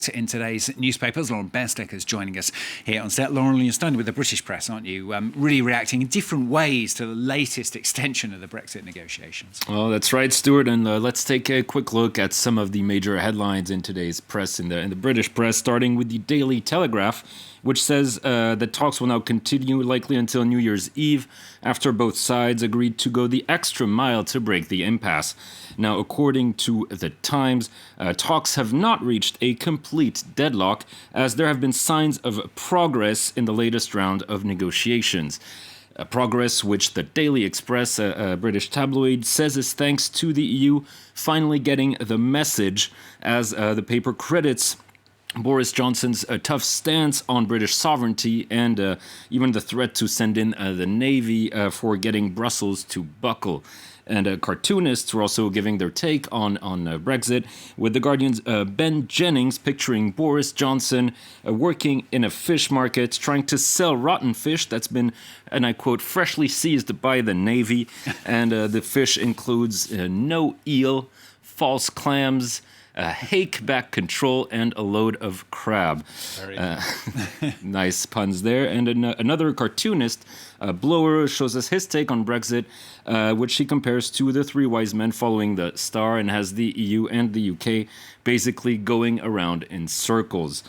In today's newspapers, Lauren Bestek is joining us here on set. Lauren, you're standing with the British press, aren't you? Really reacting in different ways to the latest extension of the Brexit negotiations. Well, that's right, Stuart. And let's take a quick look at some of the major headlines in today's press, in the British press, starting with the Daily Telegraph, which says that talks will now continue likely until New Year's Eve after both sides agreed to go the extra mile to break the impasse. Now, according to the Times, talks have not reached a complete deadlock as there have been signs of progress in the latest round of negotiations. Progress which the Daily Express, a British tabloid, says is thanks to the EU finally getting the message, as the paper credits Boris Johnson's tough stance on British sovereignty and even the threat to send in the Navy for getting Brussels to buckle. And cartoonists were also giving their take on Brexit, with The Guardian's Ben Jennings picturing Boris Johnson working in a fish market, trying to sell rotten fish that's been, and I quote, freshly seized by the Navy. And the fish includes no eel, false clams, Hake Back Control, and a load of crab. Nice puns there. And another cartoonist, Blower, shows us his take on Brexit, which he compares to the three wise men following the star, and has the EU and the UK basically going around in circles.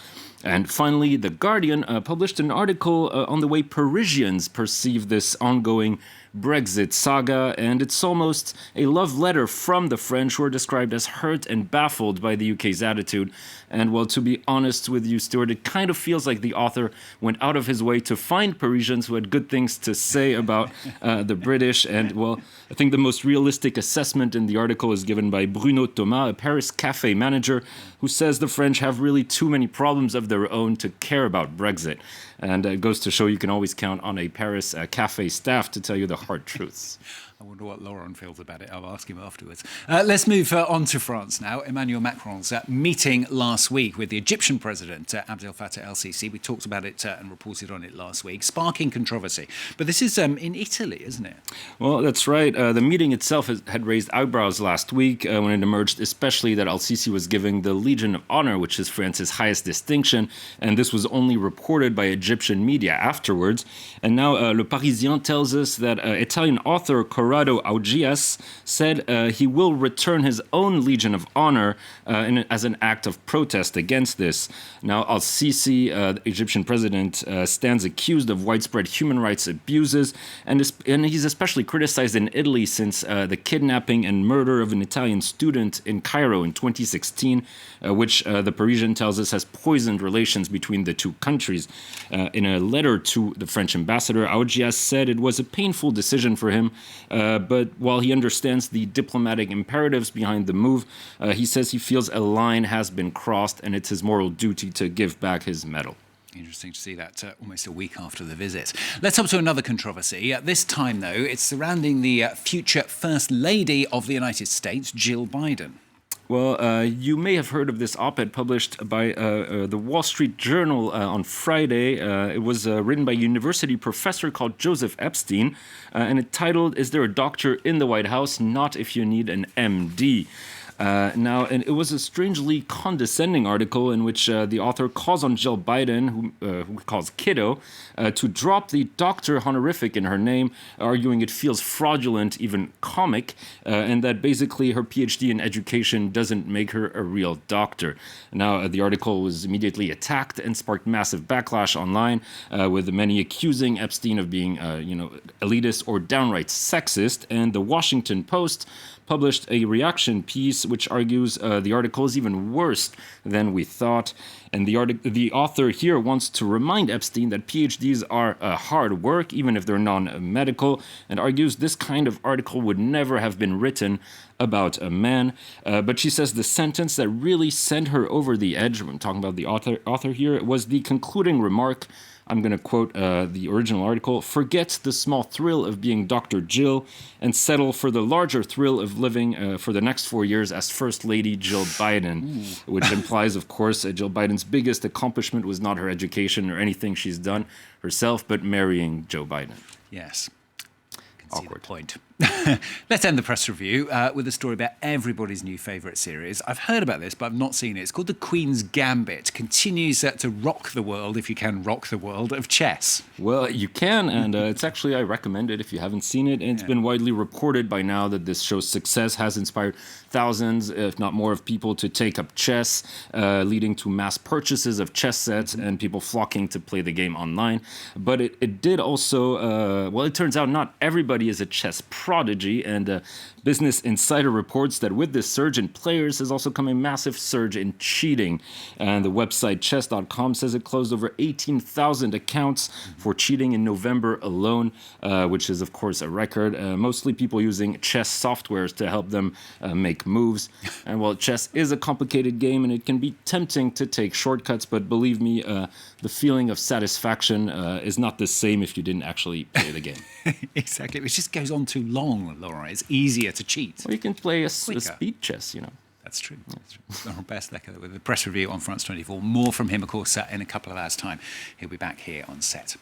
And finally, The Guardian published an article on the way Parisians perceive this ongoing Brexit saga, and it's almost a love letter from the French, who are described as hurt and baffled by the UK's attitude. And well, to be honest with you, Stuart, it kind of feels like the author went out of his way to find Parisians who had good things to say about the British. And well, I think the most realistic assessment in the article is given by Bruno Thomas, a Paris cafe manager, who says the French have really too many problems of their own to care about Brexit. And it goes to show you can always count on a Paris cafe staff to tell you the hard truths. I wonder what Laurent feels about it. I'll ask him afterwards. Let's move on to France now. Emmanuel Macron's meeting last week with the Egyptian President Abdel Fatah al-Sisi. We talked about it and reported on it last week, sparking controversy. But this is in Italy, isn't it? Well, that's right. The meeting itself had raised eyebrows last week when it emerged, especially that al-Sisi was giving the Legion of Honor, which is France's highest distinction. And this was only reported by Egyptian media afterwards. And now Le Parisien tells us that Italian author Corrado Augias said he will return his own Legion of Honor as an act of protest against this. Now, al-Sisi, the Egyptian president, stands accused of widespread human rights abuses, and he's especially criticized in Italy since the kidnapping and murder of an Italian student in Cairo in 2016, which the Parisian tells us has poisoned relations between the two countries. In a letter to the French ambassador, Augias said it was a painful decision for him, but while he understands the diplomatic imperatives behind the move, he says he feels a line has been crossed and it's his moral duty to give back his medal. Interesting to see that almost a week after the visit. Let's hop to another controversy. This time, though, it's surrounding the future First Lady of the United States, Jill Biden. Well, you may have heard of this op-ed published by the Wall Street Journal on Friday. It was written by a university professor called Joseph Epstein, and it titled, "Is There a Doctor in the White House? Not If You Need an MD." And it was a strangely condescending article in which the author calls on Jill Biden, who calls Kiddo, to drop the doctor honorific in her name, arguing it feels fraudulent, even comic, and that basically her PhD in education doesn't make her a real doctor. Now, the article was immediately attacked and sparked massive backlash online, with many accusing Epstein of being, elitist or downright sexist. And the Washington Post published a reaction piece which argues the article is even worse than we thought. And the author here wants to remind Epstein that PhDs are hard work, even if they're non-medical, and argues this kind of article would never have been written about a man. But she says the sentence that really sent her over the edge, I'm talking about the author here, was the concluding remark. I'm going to quote the original article: "Forget the small thrill of being Dr. Jill and settle for the larger thrill of living for the next 4 years as First Lady Jill Biden," which implies, of course, Jill Biden's biggest accomplishment was not her education or anything she's done herself, but marrying Joe Biden. Yes. Awkward point. Let's end the press review with a story about everybody's new favourite series. I've heard about this, but I've not seen it. It's called The Queen's Gambit. Continues to rock the world, if you can rock the world, of chess. Well, you can, and it's actually, I recommend it if you haven't seen it. And it's been widely reported by now that this show's success has inspired thousands, if not more, of people to take up chess, leading to mass purchases of chess sets and people flocking to play the game online. But it did also, well, it turns out not everybody is a chess prodigy, and Business Insider reports that with this surge in players has also come a massive surge in cheating. And the website chess.com says it closed over 18,000 accounts for cheating in November alone, which is, of course, a record. Mostly people using chess softwares to help them make moves. And while chess is a complicated game and it can be tempting to take shortcuts, but believe me, the feeling of satisfaction is not the same if you didn't actually play the game. Exactly. It just goes on too long, Laura. It's easier to cheat. Well, you can play a speed chess, you know. That's true. That's true. Laurent Beck with the press review on France 24. More from him, of course, in a couple of hours' time. He'll be back here on set.